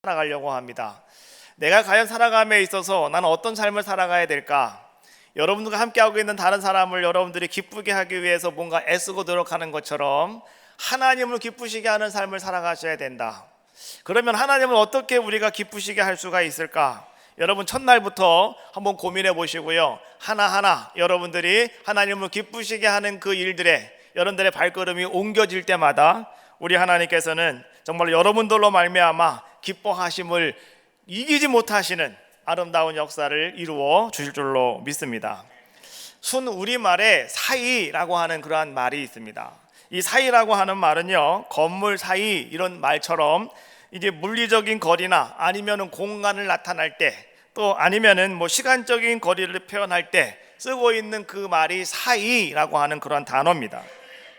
살아가려고 합니다. 내가 과연 살아감에 있어서 나는 어떤 삶을 살아가야 될까? 여러분들과 함께하고 있는 다른 사람을 여러분들이 기쁘게 하기 위해서 뭔가 애쓰고 노력하는 것처럼 하나님을 기쁘시게 하는 삶을 살아가셔야 된다. 그러면 하나님을 어떻게 우리가 기쁘시게 할 수가 있을까? 여러분 첫날부터 한번 고민해 보시고요, 하나하나 여러분들이 하나님을 기쁘시게 하는 그 일들에 여러분들의 발걸음이 옮겨질 때마다 우리 하나님께서는 정말 여러분들로 말미암아 기뻐하심을 이기지 못하시는 아름다운 역사를 이루어 주실 줄로 믿습니다. 순 우리말에 사이라고 하는 그러한 말이 있습니다. 이 사이라고 하는 말은요, 건물 사이 이런 말처럼 이제 물리적인 거리나 아니면은 공간을 나타날 때, 또 아니면은 뭐 시간적인 거리를 표현할 때 쓰고 있는 그 말이 사이라고 하는 그런 단어입니다.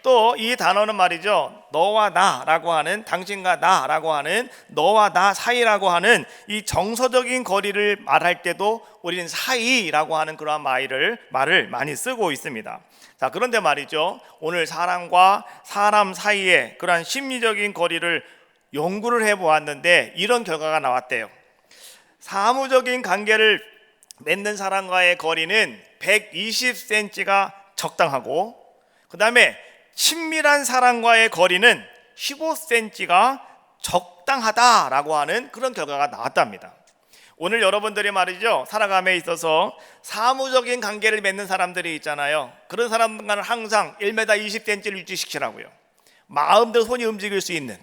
또 이 단어는 말이죠, 너와 나라고 하는, 당신과 나라고 하는 너와 나 사이라고 하는 이 정서적인 거리를 말할 때도 우리는 사이라고 하는 그러한 말을 많이 쓰고 있습니다. 자, 그런데 말이죠, 오늘 사람과 사람 사이의 그러한 심리적인 거리를 연구를 해보았는데 이런 결과가 나왔대요. 사무적인 관계를 맺는 사람과의 거리는 120cm가 적당하고, 그 다음에 친밀한 사람과의 거리는 15cm가 적당하다라고 하는 그런 결과가 나왔답니다. 오늘 여러분들이 말이죠, 살아감에 있어서 사무적인 관계를 맺는 사람들이 있잖아요. 그런 사람과는 항상 1m 20cm를 유지시키라고요. 마음대로 손이 움직일 수 있는,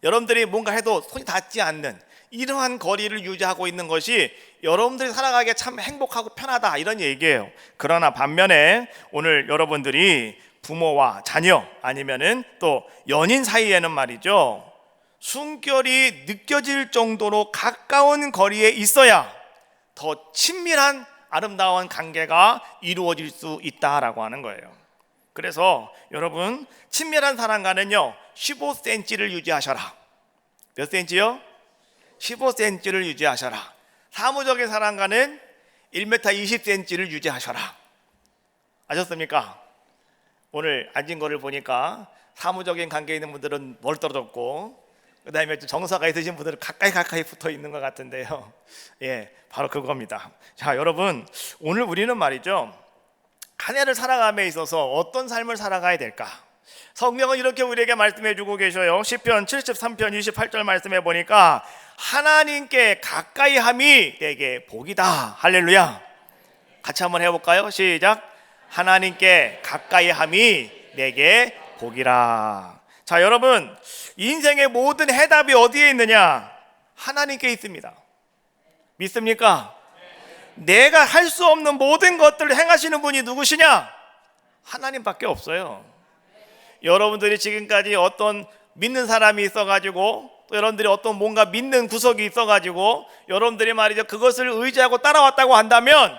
여러분들이 뭔가 해도 손이 닿지 않는 이러한 거리를 유지하고 있는 것이 여러분들이 살아가기에 참 행복하고 편하다, 이런 얘기예요. 그러나 반면에 오늘 여러분들이 부모와 자녀 아니면은 또 연인 사이에는 말이죠, 숨결이 느껴질 정도로 가까운 거리에 있어야 더 친밀한 아름다운 관계가 이루어질 수 있다라고 하는 거예요. 그래서 여러분, 친밀한 사람과는요 15cm를 유지하셔라. 몇 cm요? 15cm를 유지하셔라. 사무적인 사람과는 1m 20cm를 유지하셔라. 아셨습니까? 오늘 앉은 거를 보니까 사무적인 관계에 있는 분들은 멀떨어졌고, 그 다음에 정서가 있으신 분들은 가까이 붙어 있는 것 같은데요. 예, 바로 그겁니다. 자, 여러분, 오늘 우리는 말이죠, 한 해를 살아감에 있어서 어떤 삶을 살아가야 될까? 성경은 이렇게 우리에게 말씀해 주고 계셔요. 시편 73편 28절 말씀해 보니까 하나님께 가까이 함이 내게 복이다. 할렐루야. 같이 한번 해볼까요? 시작. 하나님께 가까이 함이 내게 복이라. 자, 여러분, 인생의 모든 해답이 어디에 있느냐? 하나님께 있습니다. 믿습니까? 내가 할 수 없는 모든 것들을 행하시는 분이 누구시냐? 하나님밖에 없어요. 여러분들이 지금까지 어떤 믿는 사람이 있어가지고, 또 여러분들이 어떤 뭔가 믿는 구석이 있어가지고 여러분들이 말이죠, 그것을 의지하고 따라왔다고 한다면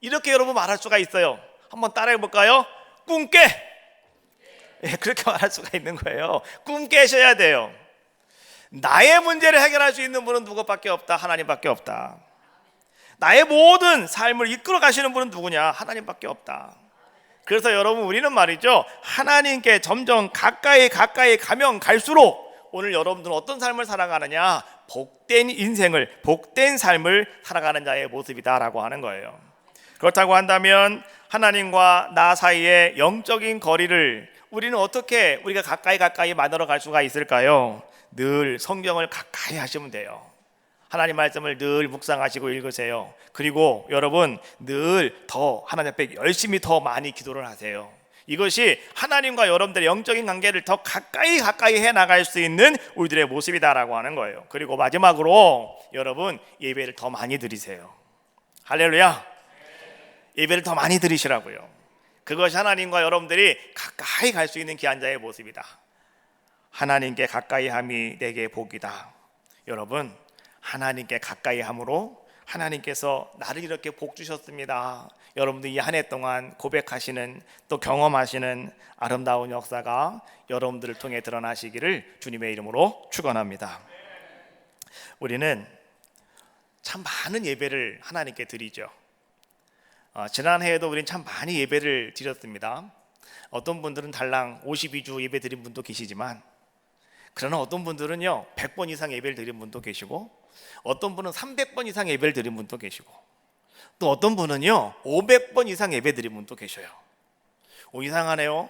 이렇게 여러분 말할 수가 있어요. 한번 따라해 볼까요? 꿈 깨! 예, 그렇게 말할 수가 있는 거예요. 꿈 깨셔야 돼요. 나의 문제를 해결할 수 있는 분은 누구밖에 없다? 하나님밖에 없다. 나의 모든 삶을 이끌어 가시는 분은 누구냐? 하나님밖에 없다. 그래서 여러분, 우리는 말이죠, 하나님께 점점 가까이 가면 갈수록 오늘 여러분들은 어떤 삶을 살아가느냐? 복된 인생을, 복된 삶을 살아가는 자의 모습이다라고 하는 거예요. 그렇다고 한다면 하나님과 나 사이의 영적인 거리를 우리는 어떻게 우리가 가까이 만들어 갈 수가 있을까요? 늘 성경을 가까이 하시면 돼요. 하나님 말씀을 늘 묵상하시고 읽으세요. 그리고 여러분, 늘 더 하나님 앞에 열심히 더 많이 기도를 하세요. 이것이 하나님과 여러분들의 영적인 관계를 더 가까이 해 나갈 수 있는 우리들의 모습이다라고 하는 거예요. 그리고 마지막으로 여러분, 예배를 더 많이 드리세요. 할렐루야. 예배를 더 많이 드리시라고요. 그것이 하나님과 여러분들이 가까이 갈 수 있는 귀한 자의 모습이다. 하나님께 가까이 함이 내게 복이다. 여러분, 하나님께 가까이 함으로 하나님께서 나를 이렇게 복 주셨습니다. 여러분들 이 한 해 동안 고백하시는, 또 경험하시는 아름다운 역사가 여러분들을 통해 드러나시기를 주님의 이름으로 축원합니다. 우리는 참 많은 예배를 하나님께 드리죠. 지난 해에도 우리는 참 많이 예배를 드렸습니다. 어떤 분들은 달랑 52주 예배 드린 분도 계시지만, 그러나 어떤 분들은요 100번 이상 예배를 드린 분도 계시고, 어떤 분은 300번 이상 예배를 드린 분도 계시고, 또 어떤 분은요 500번 이상 예배 드린 분도 계셔요. 이상하네요.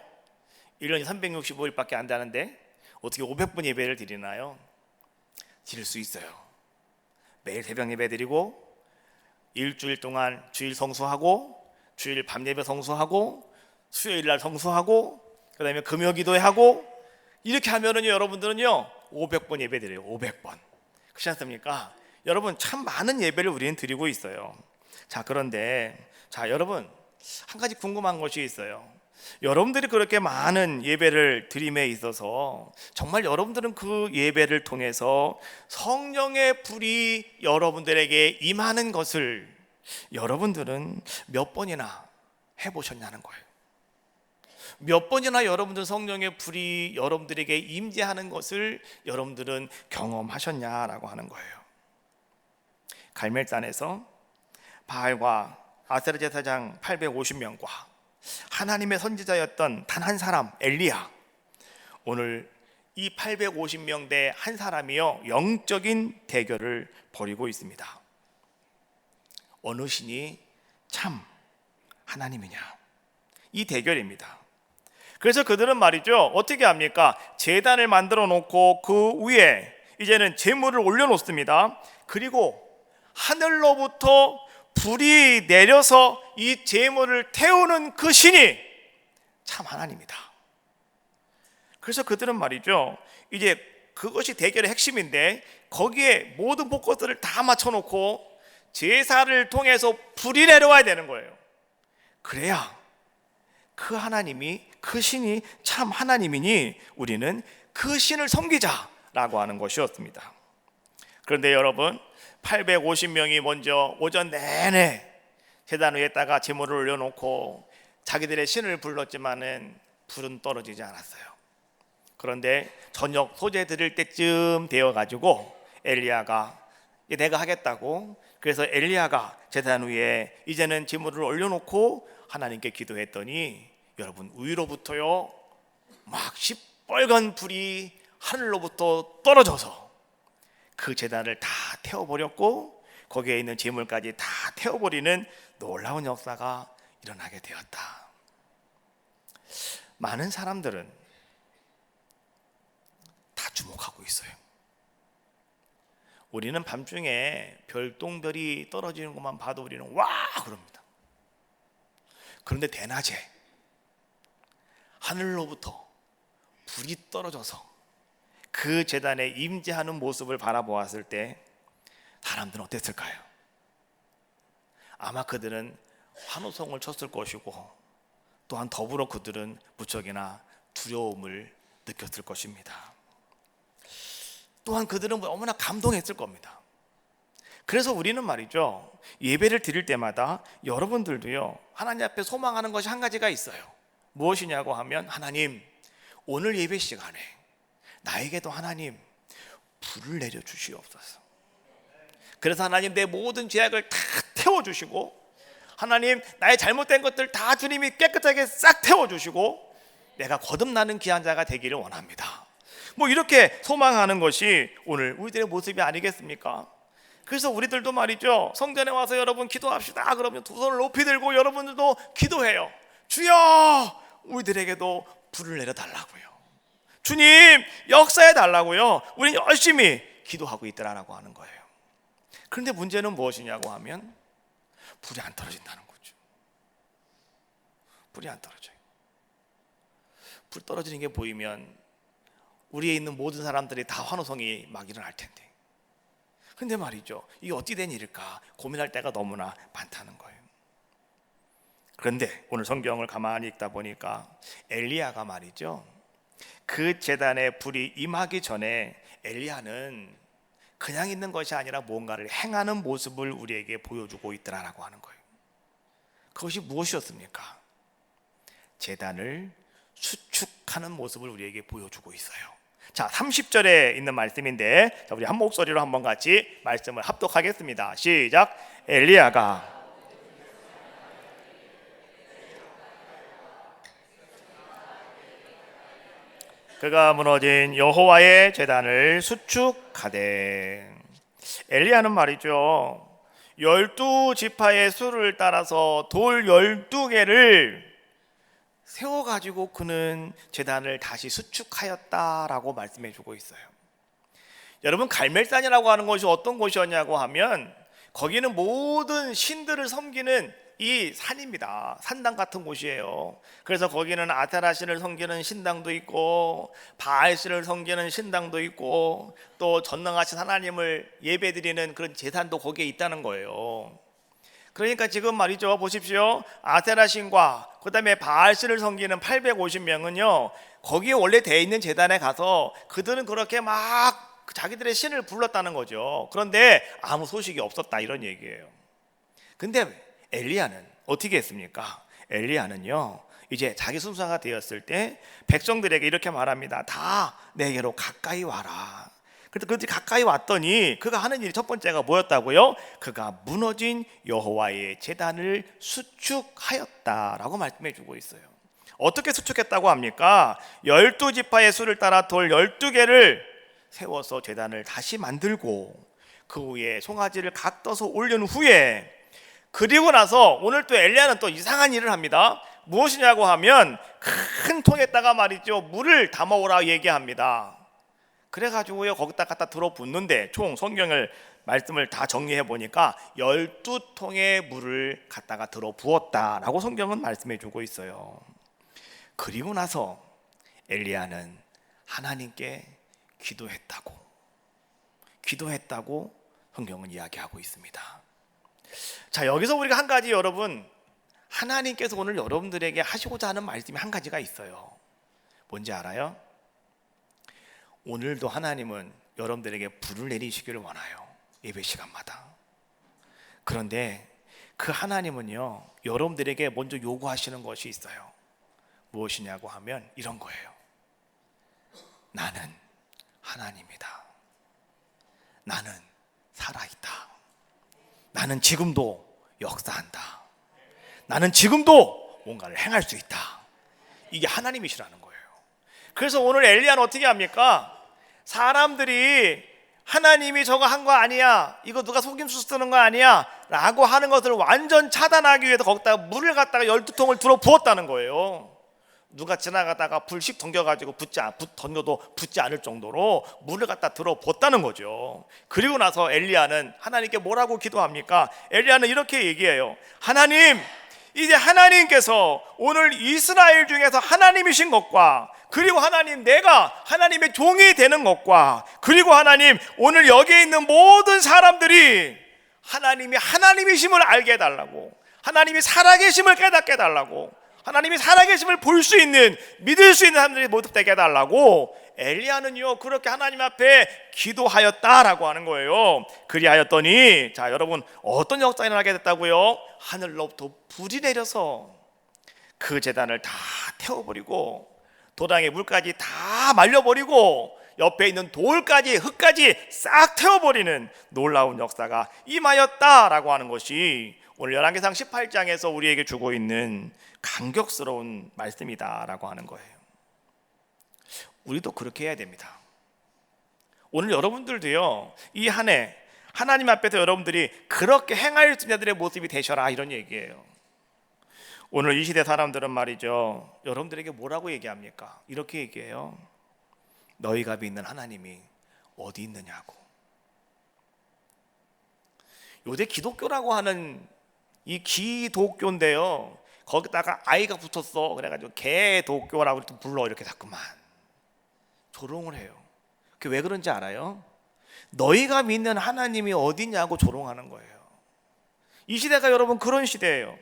1년이 365일밖에 안 되는데 어떻게 500번 예배를 드리나요? 드릴 수 있어요. 매일 새벽 예배 드리고, 일주일 동안 주일 성수하고, 주일 밤 예배 성수하고, 수요일 날 성수하고, 그 다음에 금요 기도하고, 이렇게 하면은요 여러분들은요 500번 예배 드려요. 500번. 그렇지 않습니까? 여러분 참 많은 예배를 우리는 드리고 있어요. 자, 그런데 여러분 한 가지 궁금한 것이 있어요. 여러분들이 그렇게 많은 예배를 드림에 있어서 정말 여러분들은 그 예배를 통해서 성령의 불이 여러분들에게 임하는 것을 여러분들은 몇 번이나 해보셨냐는 거예요. 몇 번이나 여러분들 성령의 불이 여러분들에게 임재하는 것을 여러분들은 경험하셨냐라고 하는 거예요. 갈멜산에서 바알과 아세라 제사장 850명과 하나님의 선지자였던 단 한 사람 엘리야, 오늘 이 850명대 한 사람이요 영적인 대결을 벌이고 있습니다. 어느 신이 참 하나님이냐, 이 대결입니다. 그래서 그들은 말이죠 어떻게 합니까? 제단을 만들어 놓고 그 위에 이제는 제물을 올려놓습니다. 그리고 하늘로부터 불이 내려서 이 제물을 태우는 그 신이 참 하나님이다. 그래서 그들은 말이죠 이제 그것이 대결의 핵심인데, 거기에 모든 복것들을 다 맞춰놓고 제사를 통해서 불이 내려와야 되는 거예요. 그래야 그 하나님이, 그 신이 참 하나님이니 우리는 그 신을 섬기자라고 하는 것이었습니다. 그런데 여러분 850명이 먼저 오전 내내 제단 위에다가 제물을 올려놓고 자기들의 신을 불렀지만은 불은 떨어지지 않았어요. 그런데 저녁 소재 드릴 때쯤 되어가지고 엘리야가 내가 하겠다고, 그래서 엘리야가 제단 위에 이제는 제물을 올려놓고 하나님께 기도했더니 여러분 위로부터요 막 시뻘건 불이 하늘로부터 떨어져서 그 제단을 다 태워버렸고, 거기에 있는 제물까지 다 태워버리는 놀라운 역사가 일어나게 되었다. 많은 사람들은 다 주목하고 있어요. 우리는 밤중에 별똥별이 떨어지는 것만 봐도 우리는 와 그럽니다. 그런데 대낮에 하늘로부터 불이 떨어져서 그 제단에 임재하는 모습을 바라보았을 때 사람들은 어땠을까요? 아마 그들은 환호성을 쳤을 것이고, 또한 더불어 그들은 무척이나 두려움을 느꼈을 것입니다. 또한 그들은 너무나 감동했을 겁니다. 그래서 우리는 말이죠 예배를 드릴 때마다 여러분들도요 하나님 앞에 소망하는 것이 한 가지가 있어요. 무엇이냐고 하면, 하나님 오늘 예배 시간에 나에게도 하나님 불을 내려주시옵소서. 그래서 하나님 내 모든 죄악을 다 태워주시고, 하나님 나의 잘못된 것들 다 주님이 깨끗하게 싹 태워주시고 내가 거듭나는 귀한 자가 되기를 원합니다. 뭐 이렇게 소망하는 것이 오늘 우리들의 모습이 아니겠습니까? 그래서 우리들도 말이죠 성전에 와서 여러분 기도합시다 그러면 두 손을 높이 들고 여러분들도 기도해요. 주여 우리들에게도 불을 내려달라고요. 주님 역사해 달라고요. 우리는 열심히 기도하고 있더라라고 하는 거예요. 그런데 문제는 무엇이냐고 하면 불이 안 떨어진다는 거죠. 불이 안 떨어져요. 불 떨어지는 게 보이면 우리에 있는 모든 사람들이 다 환호성이 막 일어날 텐데, 근데 말이죠 이게 어찌 된 일일까 고민할 때가 너무나 많다는 거예요. 그런데 오늘 성경을 가만히 읽다 보니까 엘리야가 말이죠 그 제단에 불이 임하기 전에 엘리야는 그냥 있는 것이 아니라 뭔가를 행하는 모습을 우리에게 보여주고 있더라라고 하는 거예요. 그것이 무엇이었습니까? 제단을 수축하는 모습을 우리에게 보여주고 있어요. 자, 30절에 있는 말씀인데 우리 한 목소리로 한번 같이 말씀을 합독하겠습니다. 시작. 엘리야가 그가 무너진 여호와의 제단을 수축하되. 엘리야는 말이죠, 12지파의 수를 따라서 돌 12개를 세워가지고 그는 제단을 다시 수축하였다라고 말씀해 주고 있어요. 여러분, 갈멜산이라고 하는 곳이 어떤 곳이었냐고 하면 거기는 모든 신들을 섬기는 이 산입니다. 산당 같은 곳이에요. 그래서 거기는 아테라신을 섬기는 신당도 있고 바알신을 섬기는 신당도 있고 또 전능하신 하나님을 예배드리는 그런 제단도 거기에 있다는 거예요. 그러니까 지금 말이죠, 보십시오. 아테라신과 그 다음에 바알신을 섬기는 850명은요 거기에 원래 돼 있는 제단에 가서 그들은 그렇게 막 자기들의 신을 불렀다는 거죠. 그런데 아무 소식이 없었다, 이런 얘기예요. 근데 엘리야는 어떻게 했습니까? 엘리야는요 이제 자기 순서가 되었을 때 백성들에게 이렇게 말합니다. 다 내게로 가까이 와라. 그래서 그들이 가까이 왔더니 그가 하는 일이 첫 번째가 뭐였다고요? 그가 무너진 여호와의 제단을 수축하였다라고 말씀해 주고 있어요. 어떻게 수축했다고 합니까? 12지파의 수를 따라 돌 12개를 세워서 제단을 다시 만들고 그 위에 송아지를 각 떠서 올린 후에, 그리고 나서 오늘 또 엘리야는 또 이상한 일을 합니다. 무엇이냐고 하면 큰 통에다가 말이죠 물을 담아오라 얘기합니다. 그래가지고요 거기다 갖다 들어붓는데 총 성경을 말씀을 다 정리해 보니까 12통의 물을 갖다가 들어부었다라고 성경은 말씀해 주고 있어요. 그리고 나서 엘리야는 하나님께 기도했다고 성경은 이야기하고 있습니다. 자, 여기서 우리가 한 가지, 여러분, 하나님께서 오늘 여러분들에게 하시고자 하는 말씀이 한 가지가 있어요. 뭔지 알아요? 오늘도 하나님은 여러분들에게 불을 내리시기를 원해요, 예배 시간마다. 그런데 그 하나님은요 여러분들에게 먼저 요구하시는 것이 있어요. 무엇이냐고 하면 이런 거예요. 나는 하나님이다. 나는 살아있다. 나는 지금도 역사한다. 나는 지금도 뭔가를 행할 수 있다. 이게 하나님이시라는 거예요. 그래서 오늘 엘리야는 어떻게 합니까? 사람들이 하나님이 저거 한 거 아니야, 이거 누가 속임수 쓰는 거 아니야 라고 하는 것을 완전 차단하기 위해서 거기다가 물을 갖다가 12통을 들어 부었다는 거예요. 누가 지나가다가 불씩 던져가지고 던져도 붙지 않을 정도로 물을 갖다 들어 부었다는 거죠. 그리고 나서 엘리야는 하나님께 뭐라고 기도합니까? 엘리야는 이렇게 얘기해요. 하나님, 이제 하나님께서 오늘 이스라엘 중에서 하나님이신 것과, 그리고 하나님, 내가 하나님의 종이 되는 것과, 그리고 하나님, 오늘 여기에 있는 모든 사람들이 하나님이 하나님이심을 알게 해달라고, 하나님이 살아계심을 깨닫게 해달라고, 하나님이 살아계심을 볼 수 있는, 믿을 수 있는 사람들이 모두 되게 해달라고 엘리야는요 그렇게 하나님 앞에 기도하였다라고 하는 거예요. 그리하였더니, 자 여러분, 어떤 역사가 일어나게 됐다고요? 하늘로부터 불이 내려서 그 제단을 다 태워버리고 도당의 물까지 다 말려버리고 옆에 있는 돌까지, 흙까지 싹 태워버리는 놀라운 역사가 임하였다라고 하는 것이 오늘 열왕기상 18장에서 우리에게 주고 있는 감격스러운 말씀이다라고 하는 거예요. 우리도 그렇게 해야 됩니다. 오늘 여러분들도요 이 한 해 하나님 앞에서 여러분들이 그렇게 행할 수 있는 자들의 모습이 되셔라, 이런 얘기예요. 오늘 이 시대 사람들은 말이죠 여러분들에게 뭐라고 얘기합니까? 이렇게 얘기해요. 너희가 믿는 하나님이 어디 있느냐고. 요새 기독교라고 하는 이 기독교인데요 거기다가 아이가 붙었어. 그래가지고 개독교라고 불러 이렇게 자꾸만 조롱을 해요. 그게 왜 그런지 알아요? 너희가 믿는 하나님이 어디냐고 조롱하는 거예요. 이 시대가 여러분 그런 시대예요.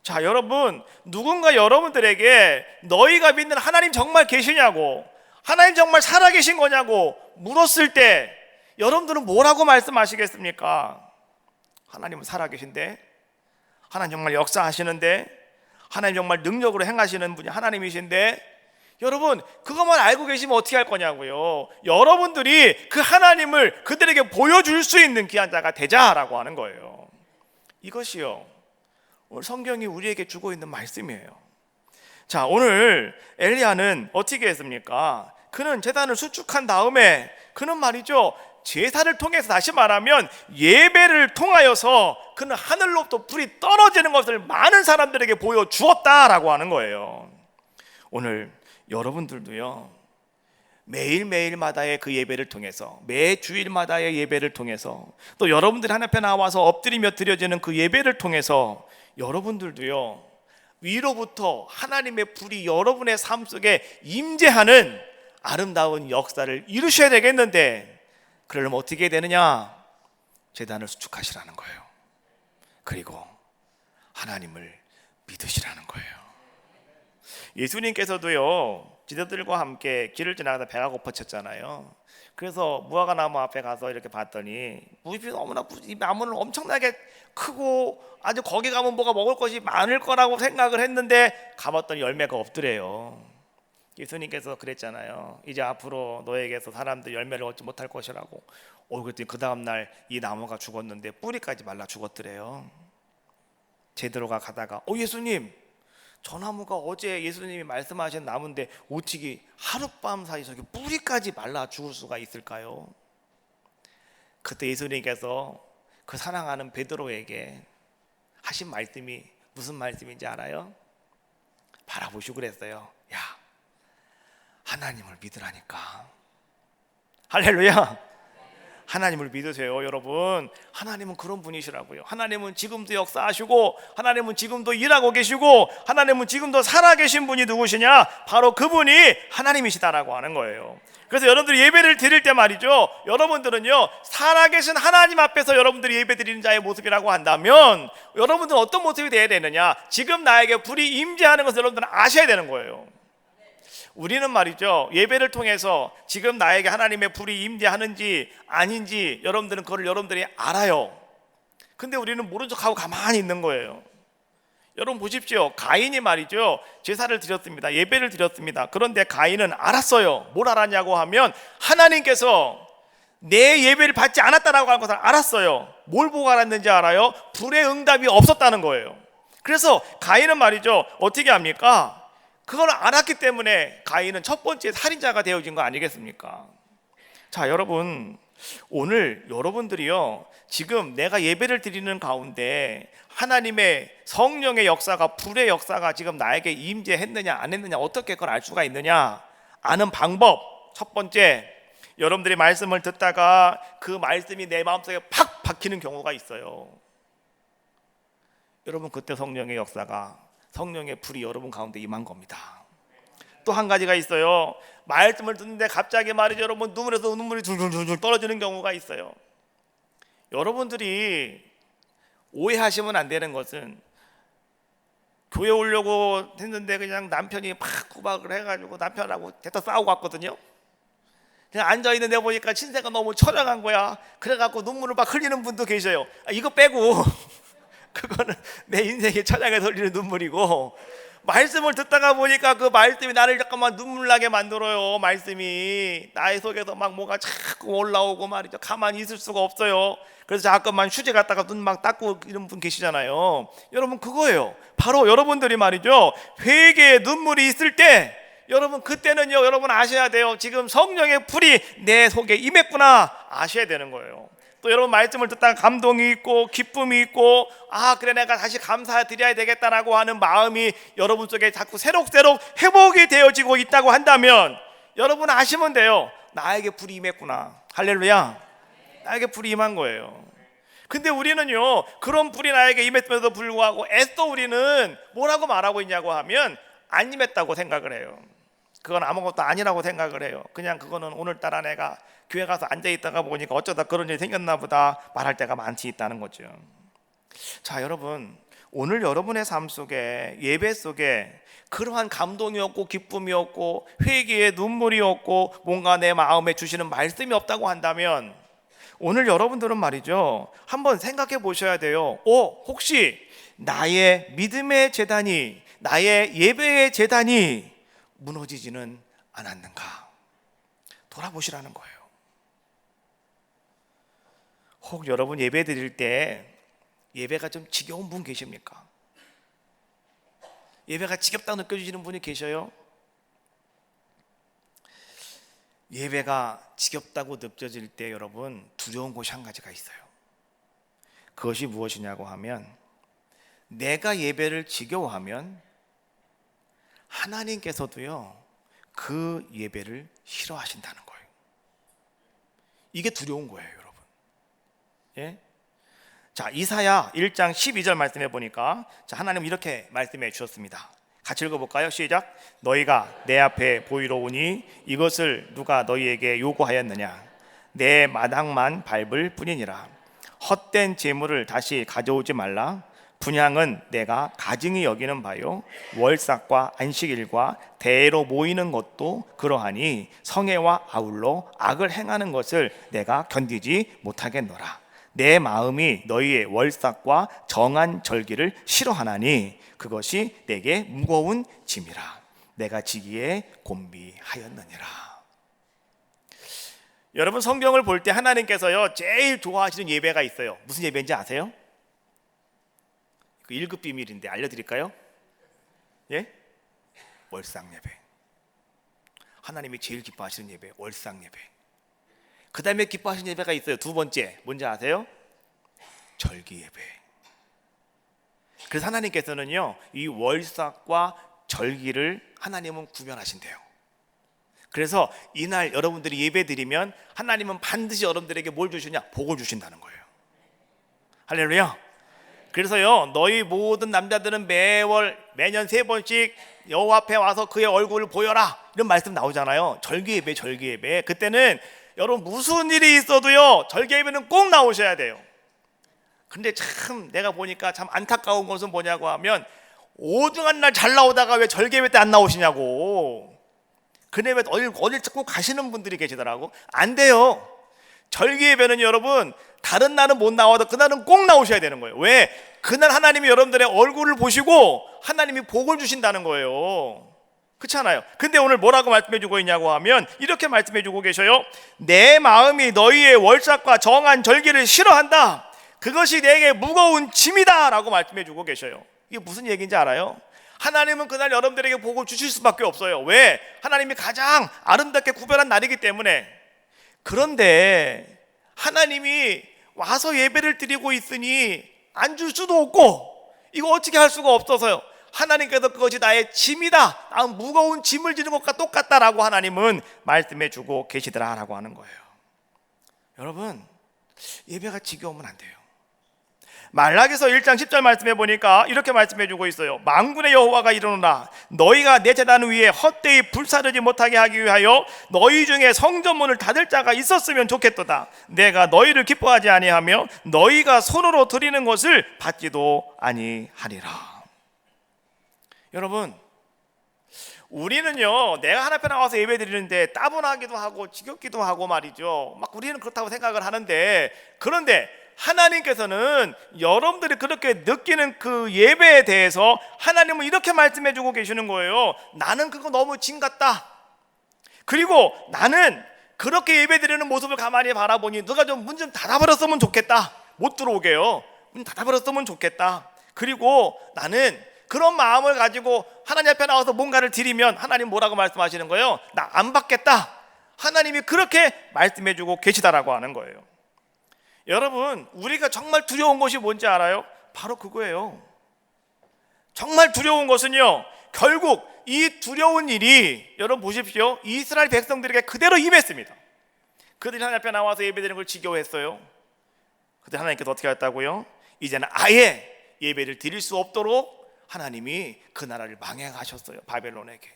자 여러분, 누군가 여러분들에게 너희가 믿는 하나님 정말 계시냐고, 하나님 정말 살아계신 거냐고 물었을 때 여러분들은 뭐라고 말씀하시겠습니까? 하나님은 살아계신데, 하나님 정말 역사하시는데, 하나님 정말 능력으로 행하시는 분이 하나님이신데, 여러분 그것만 알고 계시면 어떻게 할 거냐고요. 여러분들이 그 하나님을 그들에게 보여줄 수 있는 귀한 자가 되자라고 하는 거예요. 이것이요 오늘 성경이 우리에게 주고 있는 말씀이에요. 자, 오늘 엘리야는 어떻게 했습니까? 그는 제단을 수축한 다음에 그는 말이죠, 제사를 통해서, 다시 말하면 예배를 통하여서 그는 하늘로부터 불이 떨어지는 것을 많은 사람들에게 보여주었다라고 하는 거예요. 오늘 여러분들도요, 매일매일마다의 그 예배를 통해서, 매 주일마다의 예배를 통해서, 또 여러분들이 하나님 앞에 나와서 엎드리며 드려지는 그 예배를 통해서 여러분들도요, 위로부터 하나님의 불이 여러분의 삶 속에 임재하는 아름다운 역사를 이루셔야 되겠는데, 그러려면 어떻게 되느냐? 제단을 수축하시라는 거예요. 그리고 하나님을 믿으시라는 거예요. 예수님께서도요, 지도들과 함께 길을 지나가다 배가 고파쳤잖아요. 그래서 무화과 나무 앞에 가서 이렇게 봤더니 무잎이 너무나, 이 나무는 엄청나게 크고 아주 거기 가면 뭐가 먹을 것이 많을 거라고 생각을 했는데 가봤더니 열매가 없더래요. 예수님께서 그랬잖아요. 이제 앞으로 너에게서 사람들 열매를 얻지 못할 것이라고. 그랬더니 그 다음날 이 나무가 죽었는데 뿌리까지 말라 죽었더래요. 제대로가 가다가 예수님, 저 나무가 어제 예수님이 말씀하신 나무인데 어떻게 하룻밤 사이 저기 뿌리까지 말라 죽을 수가 있을까요? 그때 예수님께서 그 사랑하는 베드로에게 하신 말씀이 무슨 말씀인지 알아요? 바라보시고 그랬어요. 야, 하나님을 믿으라니까. 할렐루야. 하나님을 믿으세요, 여러분. 하나님은 그런 분이시라고요. 하나님은 지금도 역사하시고, 하나님은 지금도 일하고 계시고, 하나님은 지금도 살아계신 분이 누구시냐? 바로 그분이 하나님이시다라고 하는 거예요. 그래서 여러분들이 예배를 드릴 때 말이죠, 여러분들은요, 살아계신 하나님 앞에서 여러분들이 예배 드리는 자의 모습이라고 한다면 여러분들은 어떤 모습이 되어야 되느냐? 지금 나에게 불이 임재하는 것을 여러분들은 아셔야 되는 거예요. 우리는 말이죠, 예배를 통해서 지금 나에게 하나님의 불이 임재하는지 아닌지 여러분들은 그걸 여러분들이 알아요. 근데 우리는 모른 척하고 가만히 있는 거예요. 여러분 보십시오. 가인이 말이죠, 제사를 드렸습니다. 예배를 드렸습니다. 그런데 가인은 알았어요. 뭘 알았냐고 하면 하나님께서 내 예배를 받지 않았다라고 하는 것을 알았어요. 뭘 보고 알았는지 알아요? 불의 응답이 없었다는 거예요. 그래서 가인은 말이죠, 어떻게 합니까? 그걸 알았기 때문에 가인은 첫 번째 살인자가 되어진 거 아니겠습니까? 자, 여러분, 오늘 여러분들이요, 지금 내가 예배를 드리는 가운데 하나님의 성령의 역사가, 불의 역사가 지금 나에게 임재했느냐 안 했느냐, 어떻게 그걸 알 수가 있느냐? 아는 방법, 첫 번째, 여러분들이 말씀을 듣다가 그 말씀이 내 마음속에 팍 박히는 경우가 있어요. 여러분, 그때 성령의 역사가, 성령의 불이 여러분 가운데 임한 겁니다. 또 한 가지가 있어요. 말씀을 듣는데 갑자기 말이죠, 여러분, 눈물에서 눈물이 줄줄줄 떨어지는 경우가 있어요. 여러분들이 오해하시면 안 되는 것은, 교회 오려고 했는데 그냥 남편이 막 구박을 해가지고 남편하고 대타 싸우고 왔거든요. 그냥 앉아있는 데 보니까 신세가 너무 처량한 거야. 그래갖고 눈물을 막 흘리는 분도 계셔요. 이거 빼고 그거는 내 인생의 처량에 흘리는 눈물이고, 말씀을 듣다가 보니까 그 말씀이 나를 잠깐만 눈물 나게 만들어요. 말씀이 나의 속에서 막 뭐가 자꾸 올라오고 말이죠, 가만히 있을 수가 없어요. 그래서 잠깐만 휴지 갖다가 눈 막 닦고 이런 분 계시잖아요. 여러분, 그거예요. 바로 여러분들이 말이죠, 회개의 눈물이 있을 때, 여러분 그때는요, 여러분 아셔야 돼요. 지금 성령의 불이 내 속에 임했구나 아셔야 되는 거예요. 또 여러분 말씀을 듣다가 감동이 있고 기쁨이 있고, 그래 내가 다시 감사드려야 되겠다라고 하는 마음이 여러분 속에 자꾸 새록새록 회복이 되어지고 있다고 한다면 여러분 아시면 돼요. 나에게 불이 임했구나. 할렐루야. 나에게 불이 임한 거예요. 근데 우리는요, 그런 불이 나에게 임했음에도 불구하고 애써 우리는 뭐라고 말하고 있냐고 하면 안 임했다고 생각을 해요. 그건 아무것도 아니라고 생각을 해요. 그냥 그거는 오늘따라 내가 교회 가서 앉아있다가 보니까 어쩌다 그런 일이 생겼나 보다 말할 때가 많이 있다는 거죠. 자, 여러분, 오늘 여러분의 삶 속에, 예배 속에 그러한 감동이 없고 기쁨이 없고 회개의 눈물이 없고 뭔가 내 마음에 주시는 말씀이 없다고 한다면 오늘 여러분들은 말이죠, 한번 생각해 보셔야 돼요. 혹시 나의 믿음의 제단이, 나의 예배의 제단이 무너지지는 않았는가 돌아보시라는 거예요. 혹 여러분 예배 드릴 때 예배가 좀 지겨운 분 계십니까? 예배가 지겹다고 느껴지시는 분이 계셔요? 예배가 지겹다고 느껴질 때 여러분 두려운 곳이 한 가지가 있어요. 그것이 무엇이냐고 하면, 내가 예배를 지겨워하면 하나님께서도요 그 예배를 싫어하신다는 거예요. 이게 두려운 거예요, 여러분. 예? 자, 이사야 1장 12절 말씀해 보니까, 자, 하나님 이렇게 말씀해 주셨습니다. 같이 읽어볼까요? 시작. 너희가 내 앞에 보이러 오니 이것을 누가 너희에게 요구하였느냐? 내 마당만 밟을 뿐이니라. 헛된 재물을 다시 가져오지 말라. 분향은 내가 가증히 여기는 바요, 월삭과 안식일과 대회로 모이는 것도 그러하니 성회와 아울러 악을 행하는 것을 내가 견디지 못하겠노라. 내 마음이 너희의 월삭과 정한 절기를 싫어하나니 그것이 내게 무거운 짐이라. 내가 지기에 곤비하였느니라. 여러분, 성경을 볼 때 하나님께서요 제일 좋아하시는 예배가 있어요. 무슨 예배인지 아세요? 그 1급 비밀인데 알려드릴까요? 예? 월상 예배. 하나님이 제일 기뻐하시는 예배, 월상 예배. 그 다음에 기뻐하시는 예배가 있어요. 두 번째, 뭔지 아세요? 절기 예배. 그래서 하나님께서는요 이 월삭과 절기를 하나님은 구별하신대요. 그래서 이날 여러분들이 예배 드리면 하나님은 반드시 여러분들에게 뭘 주시냐? 복을 주신다는 거예요. 할렐루야. 그래서요 너희 모든 남자들은 매년 3번씩 여호와 앞에 와서 그의 얼굴을 보여라, 이런 말씀 나오잖아요. 절기 예배, 절기 예배. 그때는 여러분 무슨 일이 있어도요 절기 예배는 꼭 나오셔야 돼요. 근데 참 내가 보니까 참 안타까운 것은 뭐냐고 하면, 오중한 날 잘 나오다가 왜 절기 예배 때 안 나오시냐고. 근데 왜 어딜 자꾸 가시는 분들이 계시더라고. 안 돼요. 절기 예배는 여러분 다른 날은 못 나와도 그날은 꼭 나오셔야 되는 거예요. 왜? 그날 하나님이 여러분들의 얼굴을 보시고 하나님이 복을 주신다는 거예요. 그렇잖아요. 근데 오늘 뭐라고 말씀해 주고 있냐고 하면 이렇게 말씀해 주고 계셔요. 내 마음이 너희의 월삭과 정한 절기를 싫어한다. 그것이 내게 무거운 짐이다 라고 말씀해 주고 계셔요. 이게 무슨 얘기인지 알아요? 하나님은 그날 여러분들에게 복을 주실 수밖에 없어요. 왜? 하나님이 가장 아름답게 구별한 날이기 때문에. 그런데 하나님이 와서 예배를 드리고 있으니 안 줄 수도 없고 이거 어떻게 할 수가 없어서요. 하나님께서 그것이 나의 짐이다, 나 무거운 짐을 지는 것과 똑같다라고 하나님은 말씀해 주고 계시더라라고 하는 거예요. 여러분, 예배가 지겨우면 안 돼요. 말라기서 1장 10절 말씀해 보니까 이렇게 말씀해 주고 있어요. 만군의 여호와가 이르노라. 너희가 내 제단 위에 헛되이 불사르지 못하게 하기 위하여 너희 중에 성전문을 닫을 자가 있었으면 좋겠도다. 내가 너희를 기뻐하지 아니하며 너희가 손으로 드리는 것을 받지도 아니하리라. 여러분, 우리는요 내가 하나님 앞에 나와서 예배 드리는데 따분하기도 하고 지겹기도 하고 말이죠. 막 우리는 그렇다고 생각을 하는데, 그런데 하나님께서는 여러분들이 그렇게 느끼는 그 예배에 대해서 하나님은 이렇게 말씀해 주고 계시는 거예요. 나는 그거 너무 짐 같다. 그리고 나는 그렇게 예배 드리는 모습을 가만히 바라보니 누가 좀 문 좀 닫아버렸으면 좋겠다. 못 들어오게요. 문 닫아버렸으면 좋겠다. 그리고 나는 그런 마음을 가지고 하나님 앞에 나와서 뭔가를 드리면 하나님 뭐라고 말씀하시는 거예요? 나 안 받겠다. 하나님이 그렇게 말씀해 주고 계시다라고 하는 거예요. 여러분, 우리가 정말 두려운 것이 뭔지 알아요? 바로 그거예요. 정말 두려운 것은요 결국 이 두려운 일이, 여러분 보십시오, 이스라엘 백성들에게 그대로 임했습니다. 그들이 하나님 앞에 나와서 예배드리는 걸 지겨워했어요. 그때 하나님께서 어떻게 했다고요? 이제는 아예 예배를 드릴 수 없도록 하나님이 그 나라를 망해가셨어요, 바벨론에게.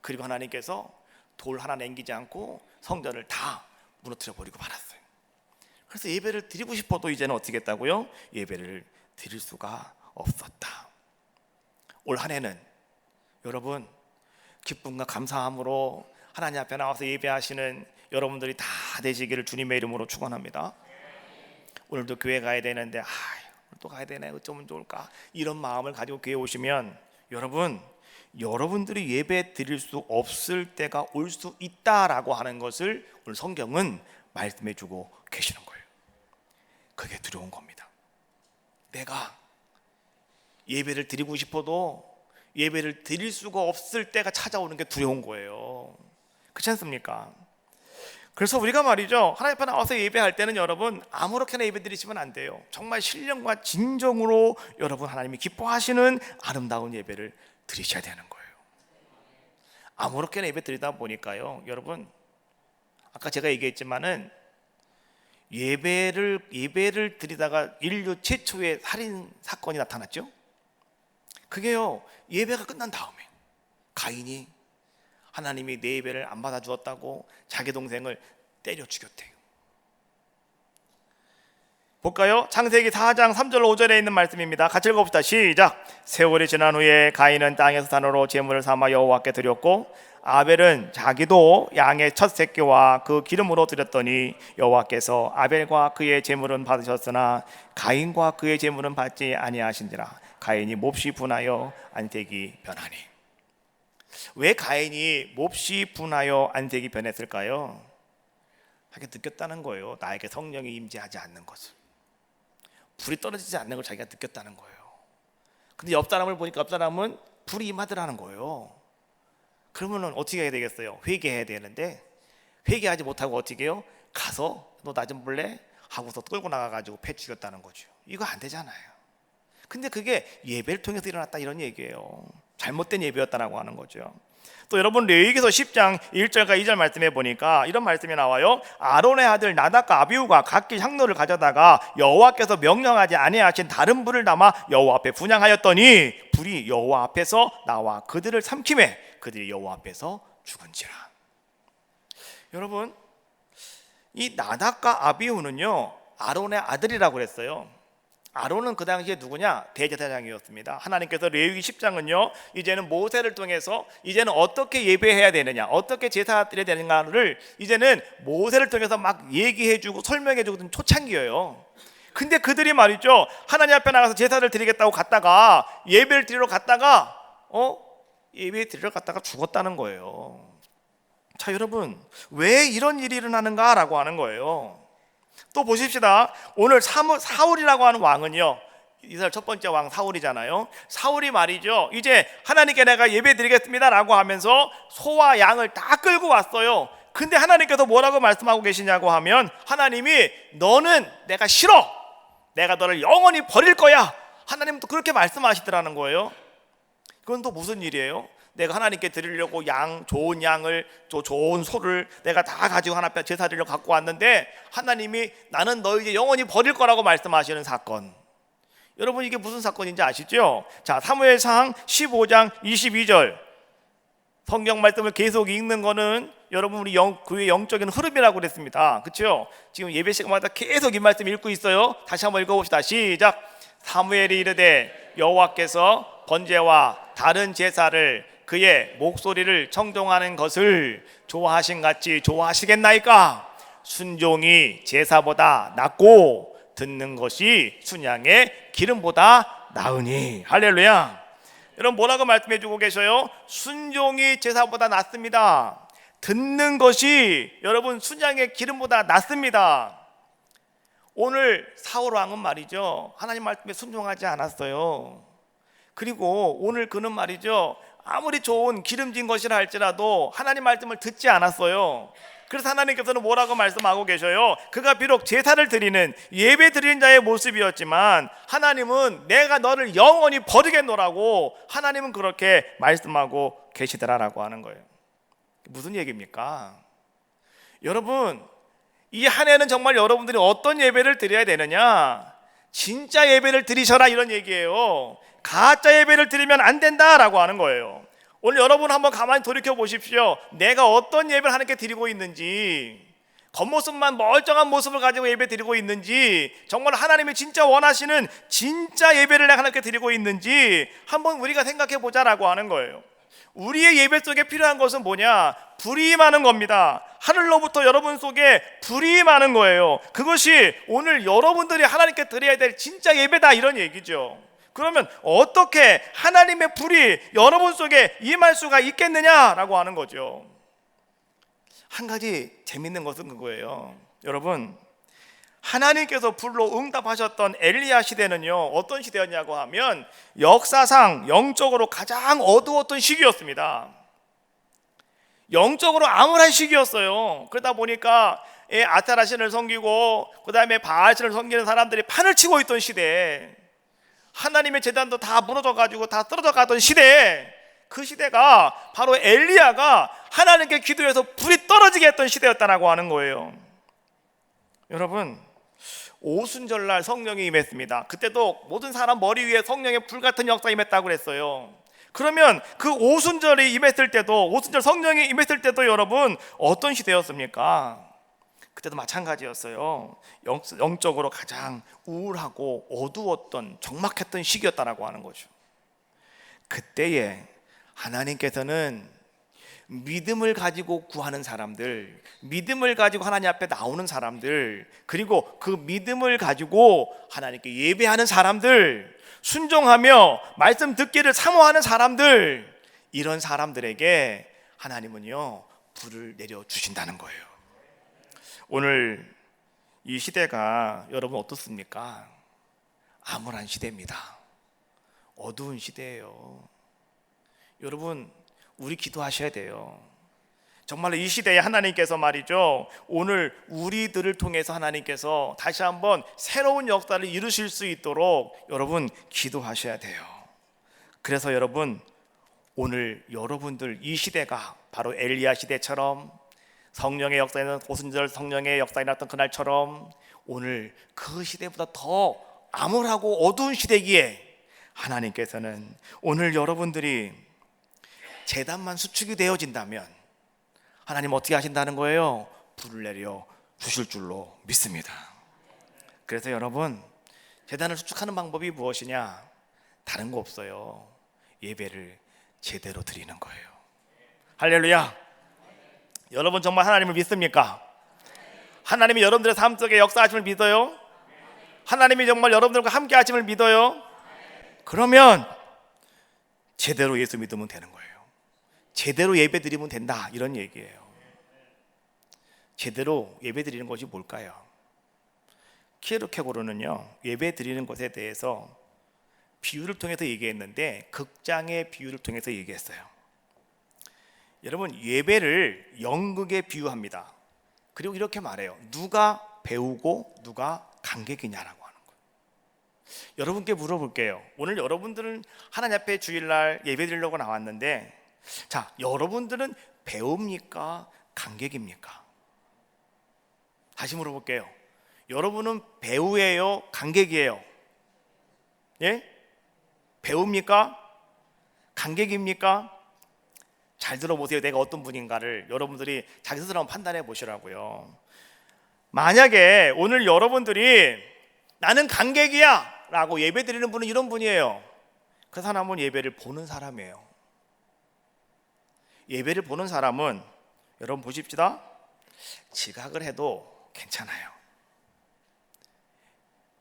그리고 하나님께서 돌 하나 남기지 않고 성전을 다 무너뜨려 버리고 말았어요. 그래서 예배를 드리고 싶어도 이제는 어떻게 했다고요? 예배를 드릴 수가 없었다. 올 한 해는 여러분 기쁨과 감사함으로 하나님 앞에 나와서 예배하시는 여러분들이 다 되시기를 주님의 이름으로 축원합니다. 오늘도 교회 가야 되는데 오늘 또 가야 되네, 어쩌면 좋을까, 이런 마음을 가지고 교회 오시면 여러분들이 예배 드릴 수 없을 때가 올 수 있다라고 하는 것을 오늘 성경은 말씀해 주고 계시는 거예요. 그게 두려운 겁니다. 내가 예배를 드리고 싶어도 예배를 드릴 수가 없을 때가 찾아오는 게 두려운 거예요. 그렇지 않습니까? 그래서 우리가 말이죠, 하나님 앞에 나와서 예배할 때는 여러분 아무렇게나 예배 드리시면 안 돼요. 정말 신령과 진정으로 여러분 하나님이 기뻐하시는 아름다운 예배를 드리셔야 되는 거예요. 아무렇게나 예배 드리다 보니까요, 여러분 아까 제가 얘기했지만은 예배를 드리다가 인류 최초의 살인 사건이 나타났죠. 그게요, 예배가 끝난 다음에 가인이 하나님이 내 예배를 안 받아주었다고 자기 동생을 때려 죽였대요. 볼까요? 창세기 4장 3절 5절에 있는 말씀입니다. 같이 읽어봅시다. 시작. 세월이 지난 후에 가인은 땅에서 산으로 제물을 삼아 여호와께 드렸고 아벨은 자기도 양의 첫 새끼와 그 기름으로 드렸더니 여호와께서 아벨과 그의 제물은 받으셨으나 가인과 그의 제물은 받지 아니하신지라. 가인이 몹시 분하여 안색이 변하니. 왜 가인이 몹시 분하여 안색이 변했을까요? 자기가 느꼈다는 거예요. 나에게 성령이 임재하지 않는 것을, 불이 떨어지지 않는 걸 자기가 느꼈다는 거예요. 근데 옆 사람을 보니까 옆 사람은 불이 임하더라는 거예요. 그러면 어떻게 해야 되겠어요? 회개해야 되는데 회개하지 못하고 어떻게 해요? 가서 너 나 좀 볼래? 하고서 끌고 나가가지고 패 죽였다는 거죠. 이거 안 되잖아요. 근데 그게 예배를 통해서 일어났다 이런 얘기예요. 잘못된 예배였다라고 하는 거죠. 또 여러분 레위기서 10장 1절과 2절 말씀해 보니까 이런 말씀이 나와요. 아론의 아들 나답과 아비후가 각기 향로를 가져다가 여호와께서 명령하지 아니하신 다른 불을 담아 여호와 앞에 분향하였더니 불이 여호와 앞에서 나와 그들을 삼키매 그들이 여호와 앞에서 죽은지라. 여러분 이 나답과 아비후는요 아론의 아들이라고 그랬어요. 아론은 그 당시에 누구냐? 대제사장이었습니다. 하나님께서 레위기 10장은요 이제는 모세를 통해서 이제는 어떻게 예배해야 되느냐, 어떻게 제사 드려야 되는가를 이제는 모세를 통해서 막 얘기해주고 설명해주고 초창기예요. 근데 그들이 말이죠 하나님 앞에 나가서 제사를 드리겠다고 갔다가 예배를 드리러 갔다가 예배 드리러 갔다가 죽었다는 거예요. 자 여러분 왜 이런 일이 일어나는가라고 하는 거예요. 또 보십시다. 오늘 사울이라고 하는 왕은요 이스라엘 첫 번째 왕 사울이잖아요. 사울이 말이죠 이제 하나님께 내가 예배 드리겠습니다라고 하면서 소와 양을 다 끌고 왔어요. 근데 하나님께서 뭐라고 말씀하고 계시냐고 하면 하나님이 너는 내가 싫어, 내가 너를 영원히 버릴 거야. 하나님도 그렇게 말씀하시더라는 거예요. 그건 또 무슨 일이에요? 내가 하나님께 드리려고 좋은 양을 좋은 소를 내가 다 가지고 하나님 앞에 제사 드리려고 갖고 왔는데 하나님이 나는 너 이제 영원히 버릴 거라고 말씀하시는 사건. 여러분 이게 무슨 사건인지 아시죠? 자 사무엘상 15장 22절 성경 말씀을 계속 읽는 거는 여러분 우리 그의 영적인 흐름이라고 그랬습니다. 그렇죠? 지금 예배 시간마다 계속 이 말씀 읽고 있어요. 다시 한번 읽어봅시다. 시작. 사무엘이 이르되 여호와께서 번제와 다른 제사를 그의 목소리를 청종하는 것을 좋아하신 같이 좋아하시겠나이까? 순종이 제사보다 낫고 듣는 것이 순양의 기름보다 나으니. 할렐루야. 여러분 뭐라고 말씀해 주고 계셔요? 순종이 제사보다 낫습니다. 듣는 것이 여러분 순양의 기름보다 낫습니다. 오늘 사울 왕은 말이죠 하나님 말씀에 순종하지 않았어요. 그리고 오늘 그는 말이죠 아무리 좋은 기름진 것이라 할지라도 하나님 말씀을 듣지 않았어요. 그래서 하나님께서는 뭐라고 말씀하고 계셔요? 그가 비록 제사를 드리는 예배 드리는 자의 모습이었지만 하나님은 내가 너를 영원히 버리겠노라고 하나님은 그렇게 말씀하고 계시더라라고 하는 거예요. 무슨 얘기입니까? 여러분 이 한 해는 정말 여러분들이 어떤 예배를 드려야 되느냐? 진짜 예배를 드리셔라 이런 얘기예요. 가짜 예배를 드리면 안 된다라고 하는 거예요. 오늘 여러분 한번 가만히 돌이켜 보십시오. 내가 어떤 예배를 하나님께 드리고 있는지, 겉모습만 멀쩡한 모습을 가지고 예배 드리고 있는지, 정말 하나님이 진짜 원하시는 진짜 예배를 내가 하나님께 드리고 있는지 한번 우리가 생각해 보자라고 하는 거예요. 우리의 예배 속에 필요한 것은 뭐냐? 불이 임하는 겁니다. 하늘로부터 여러분 속에 불이 임하는 거예요. 그것이 오늘 여러분들이 하나님께 드려야 될 진짜 예배다 이런 얘기죠. 그러면 어떻게 하나님의 불이 여러분 속에 임할 수가 있겠느냐라고 하는 거죠. 한 가지 재밌는 것은 그거예요. 여러분 하나님께서 불로 응답하셨던 엘리야 시대는요, 어떤 시대였냐고 하면 역사상 영적으로 가장 어두웠던 시기였습니다. 영적으로 암울한 시기였어요. 그러다 보니까 아타라신을 섬기고 그 다음에 바알신을 섬기는 사람들이 판을 치고 있던 시대에, 하나님의 제단도 다 무너져가지고 다 떨어져 가던 시대에, 그 시대가 바로 엘리야가 하나님께 기도해서 불이 떨어지게 했던 시대였다라고 하는 거예요. 여러분, 오순절날 성령이 임했습니다. 그때도 모든 사람 머리 위에 성령의 불 같은 역사 임했다고 그랬어요. 그러면 그 오순절이 임했을 때도, 오순절 성령이 임했을 때도 여러분 어떤 시대였습니까? 그때도 마찬가지였어요. 영적으로 가장 우울하고 어두웠던, 적막했던 시기였다라고 하는 거죠. 그때에 하나님께서는 믿음을 가지고 구하는 사람들, 믿음을 가지고 하나님 앞에 나오는 사람들, 그리고 그 믿음을 가지고 하나님께 예배하는 사람들, 순종하며 말씀 듣기를 사모하는 사람들, 이런 사람들에게 하나님은요 불을 내려주신다는 거예요. 오늘 이 시대가 여러분 어떻습니까? 암울한 시대입니다. 어두운 시대예요. 여러분, 우리 기도하셔야 돼요. 정말로 이 시대에 하나님께서 말이죠, 오늘 우리들을 통해서 하나님께서 다시 한번 새로운 역사를 이루실 수 있도록 여러분 기도하셔야 돼요. 그래서 여러분, 오늘 여러분들 이 시대가 바로 엘리야 시대처럼, 성령의 역사에는 오순절 성령의 역사에 났던 그날처럼 오늘 그 시대보다 더 암울하고 어두운 시대기에 하나님께서는 오늘 여러분들이 제단만 수축이 되어진다면 하나님 어떻게 하신다는 거예요? 불을 내려 주실 줄로 믿습니다. 그래서 여러분, 제단을 수축하는 방법이 무엇이냐? 다른 거 없어요. 예배를 제대로 드리는 거예요. 할렐루야. 여러분 정말 하나님을 믿습니까? 하나님이 여러분들의 삶 속에 역사하심을 믿어요? 하나님이 정말 여러분들과 함께 하심을 믿어요? 그러면 제대로 예수 믿으면 되는 거예요. 제대로 예배 드리면 된다, 이런 얘기예요. 제대로 예배 드리는 것이 뭘까요? 키에르케고르는요 예배 드리는 것에 대해서 비유를 통해서 얘기했는데, 극장의 비유를 통해서 얘기했어요. 여러분, 예배를 연극에 비유합니다. 그리고 이렇게 말해요. 누가 배우고 누가 관객이냐라고 하는 거예요. 여러분께 물어볼게요. 오늘 여러분들은 하나님 앞에 주일날 예배 드리려고 나왔는데, 자, 여러분들은 배우입니까? 관객입니까? 다시 물어볼게요. 여러분은 배우예요? 관객이에요? 예? 배우입니까? 관객입니까? 잘 들어보세요. 내가 어떤 분인가를 여러분들이 자기 스스로 한번 판단해 보시라고요. 만약에 오늘 여러분들이 나는 관객이야 라고 예배 드리는 분은 이런 분이에요. 그 사람은 예배를 보는 사람이에요. 예배를 보는 사람은, 여러분 보십시다, 지각을 해도 괜찮아요.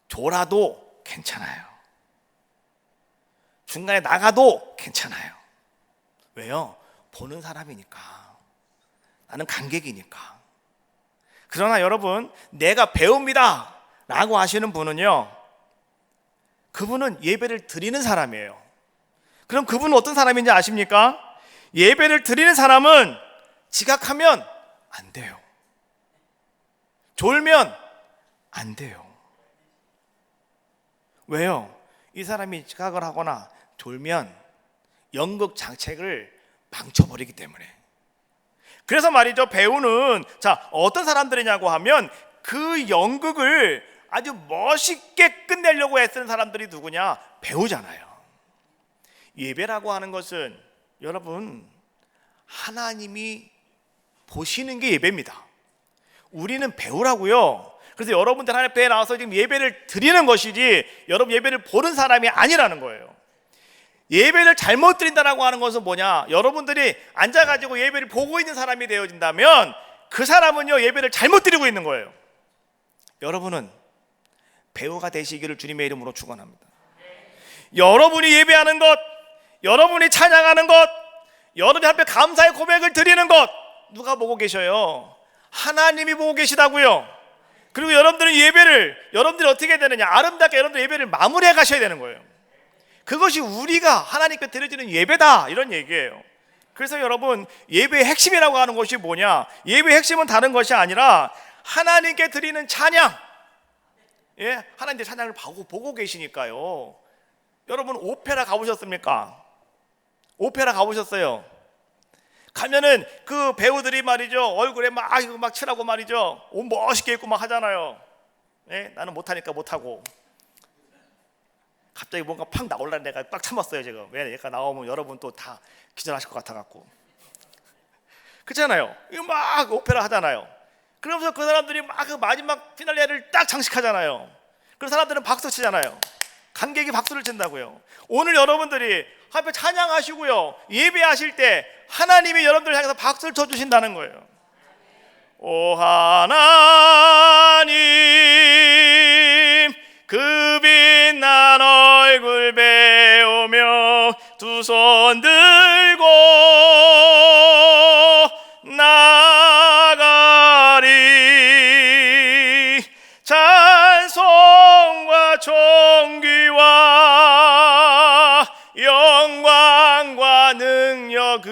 졸아도 괜찮아요. 중간에 나가도 괜찮아요. 왜요? 보는 사람이니까. 나는 관객이니까. 그러나 여러분, 내가 배웁니다 라고 하시는 분은요, 그분은 예배를 드리는 사람이에요. 그럼 그분은 어떤 사람인지 아십니까? 예배를 드리는 사람은 지각하면 안 돼요. 졸면 안 돼요. 왜요? 이 사람이 지각을 하거나 졸면 연극 장책을 망쳐버리기 때문에. 그래서 말이죠, 배우는 자 어떤 사람들이냐고 하면 그 연극을 아주 멋있게 끝내려고 애쓰는 사람들이 누구냐? 배우잖아요. 예배라고 하는 것은 여러분 하나님이 보시는 게 예배입니다. 우리는 배우라고요. 그래서 여러분들 하나님 앞에 나와서 지금 예배를 드리는 것이지 여러분 예배를 보는 사람이 아니라는 거예요. 예배를 잘못 드린다라고 하는 것은 뭐냐? 여러분들이 앉아가지고 예배를 보고 있는 사람이 되어진다면 그 사람은요 예배를 잘못 드리고 있는 거예요. 여러분은 배우가 되시기를 주님의 이름으로 축원합니다. 여러분이 예배하는 것, 여러분이 찬양하는 것, 여러분 앞에 감사의 고백을 드리는 것 누가 보고 계셔요? 하나님이 보고 계시다고요. 그리고 여러분들이 어떻게 해야 되느냐? 아름답게 여러분들 예배를 마무리해 가셔야 되는 거예요. 그것이 우리가 하나님께 드려지는 예배다, 이런 얘기예요. 그래서 여러분, 예배의 핵심이라고 하는 것이 뭐냐? 예배의 핵심은 다른 것이 아니라 하나님께 드리는 찬양. 예, 하나님의 찬양을 보고 계시니까요. 여러분, 오페라 가보셨습니까? 오페라 가보셨어요? 가면은 그 배우들이 말이죠, 얼굴에 막 칠하고 말이죠, 옷 멋있게 입고 막 하잖아요. 예? 나는 못하니까 못하고, 갑자기 뭔가 팍 나올라는 내가 딱 참았어요 지금. 왜? 얘가 나오면 여러분 또 다 기절하실 것 같아갖고. 그렇잖아요. 이거 막 오페라 하잖아요. 그러면서 그 사람들이 막 그 마지막 피날레를 딱 장식하잖아요. 그래서 사람들은 박수 치잖아요. 관객이 박수를 친다고요. 오늘 여러분들이 앞에 찬양하시고요, 예배하실 때 하나님이 여러분들을 향해서 박수를 쳐주신다는 거예요. 오 하나님, 그 빛난 얼굴 배우며 두 손 들고 나가리. 찬송과 존귀와 영광과 능력을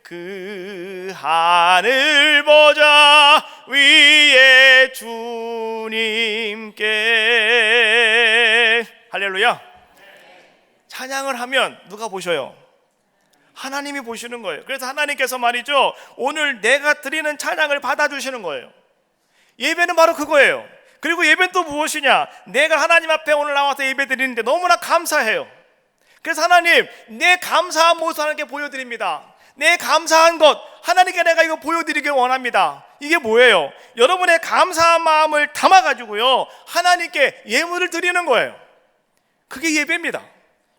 그 하늘 보좌 위에 주님께. 할렐루야. 찬양을 하면 누가 보셔요? 하나님이 보시는 거예요. 그래서 하나님께서 말이죠, 오늘 내가 드리는 찬양을 받아주시는 거예요. 예배는 바로 그거예요. 그리고 예배는 또 무엇이냐? 내가 하나님 앞에 오늘 나와서 예배 드리는데 너무나 감사해요. 그래서 하나님, 내 감사한 모습 하나님께 보여드립니다. 내 감사한 것 하나님께 내가 이거 보여드리길 원합니다. 이게 뭐예요? 여러분의 감사한 마음을 담아가지고요, 하나님께 예물을 드리는 거예요. 그게 예배입니다.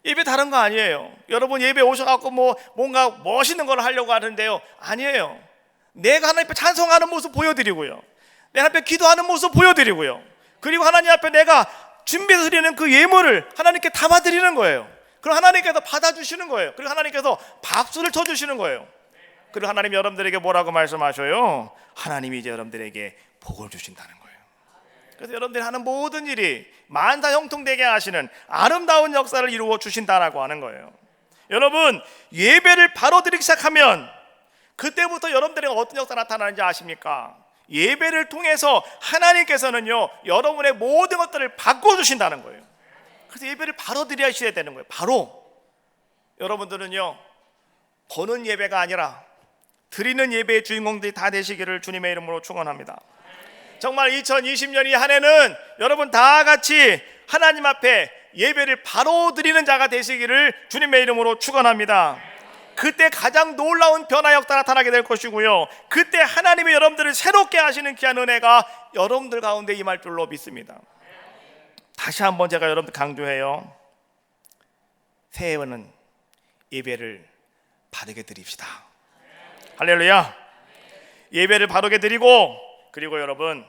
예배 다른 거 아니에요. 여러분 예배 오셔갖고 뭔가 멋있는 걸 하려고 하는데요, 아니에요. 내가 하나님 앞에 찬송하는 모습 보여드리고요, 내 앞에 기도하는 모습 보여드리고요, 그리고 하나님 앞에 내가 준비해서 드리는 그 예물을 하나님께 담아드리는 거예요. 그럼 하나님께서 받아주시는 거예요. 그리고 하나님께서 박수를 쳐주시는 거예요. 그리고 하나님이 여러분들에게 뭐라고 말씀하셔요? 하나님이 이제 여러분들에게 복을 주신다는 거예요. 그래서 여러분들이 하는 모든 일이 만사 형통되게 하시는 아름다운 역사를 이루어 주신다라고 하는 거예요. 여러분, 예배를 바로 드리기 시작하면 그때부터 여러분들에게 어떤 역사가 나타나는지 아십니까? 예배를 통해서 하나님께서는요, 여러분의 모든 것들을 바꿔주신다는 거예요. 그래서 예배를 바로 드려야 되는 거예요. 바로. 여러분들은요, 보는 예배가 아니라 드리는 예배의 주인공들이 다 되시기를 주님의 이름으로 축원합니다. 정말 2020년 이 한 해는 여러분 다 같이 하나님 앞에 예배를 바로 드리는 자가 되시기를 주님의 이름으로 축원합니다. 그때 가장 놀라운 변화 역사가 나타나게 될 것이고요, 그때 하나님이 여러분들을 새롭게 하시는 귀한 은혜가 여러분들 가운데 임할 줄로 믿습니다. 다시 한번 제가 여러분들 강조해요. 새해에는 예배를 바르게 드립시다. 할렐루야. 예배를 바르게 드리고, 그리고 여러분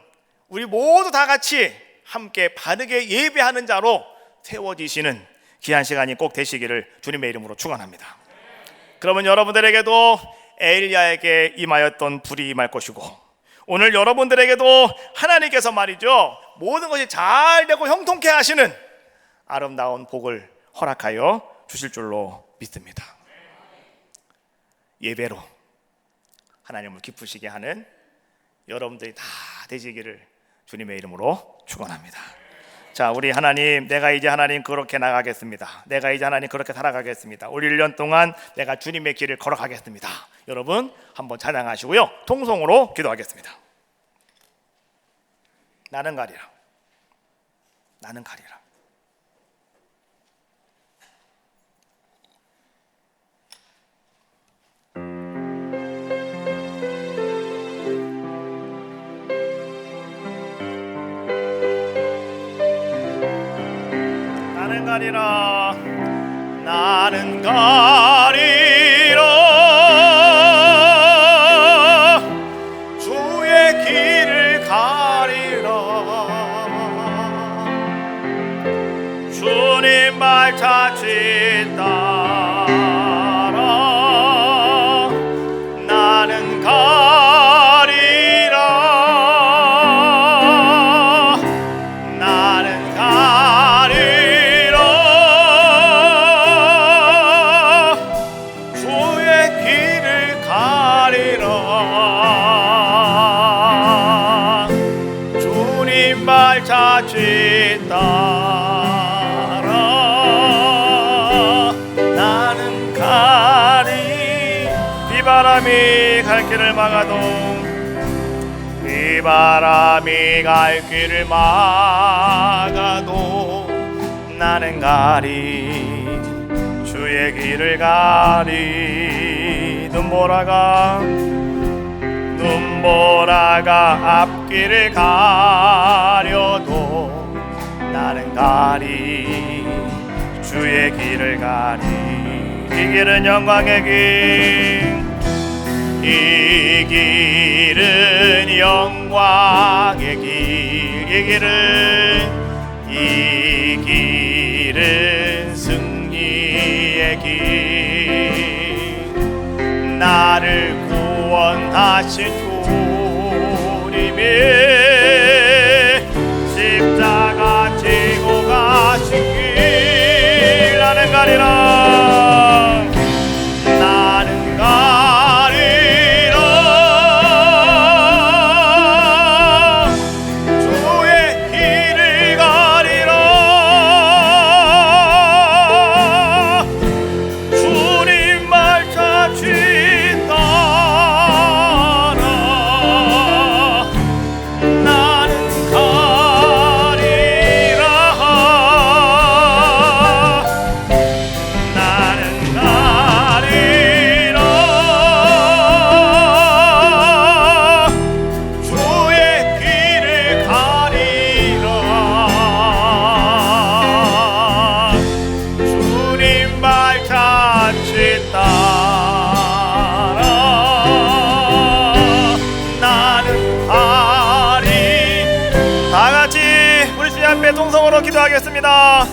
우리 모두 다 같이 함께 바르게 예배하는 자로 세워지시는 귀한 시간이 꼭 되시기를 주님의 이름으로 축원합니다. 그러면 여러분들에게도 엘리야에게 임하였던 불이 임할 것이고, 오늘 여러분들에게도 하나님께서 말이죠, 모든 것이 잘 되고 형통케 하시는 아름다운 복을 허락하여 주실 줄로 믿습니다. 예배로 하나님을 기쁘시게 하는 여러분들이 다 되시기를 주님의 이름으로 축원합니다. 자, 우리 하나님, 내가 이제 하나님 그렇게 나가겠습니다. 내가 이제 하나님 그렇게 살아가겠습니다. 올 1년 동안 내가 주님의 길을 걸어가겠습니다. 여러분 한번 찬양하시고요, 통성으로 기도하겠습니다. 나는 가리라, 나는 가리라. 나는 가리라, 나는 가리라, 주의 길을 가리라. 주님 발자취 따라 나는 가리라. 따라 나는 가리. 비바람이 갈 길을 막아도, 비바람이 갈 길을 막아도 나는 가리. 주의 길을 가리. 눈보라가 앞길을 가려도 나는 가리. 주의 길을 가리. 이 길은 영광의 길, 이 길은 영광의 길, 이 길은 승리의 길. 나를 구원하신 주님이 십자가 지고 가신 길. 나는 가리라. 나는 가리라. 주의 길을 가리라. 주님 말처치 따라 나는 가리라. 나는 가리라. 주의 길을 가리라. 주님 발자취 따라 나는 가리. 다 같이 우리 주님 앞에 동성으로 기도하겠습니다.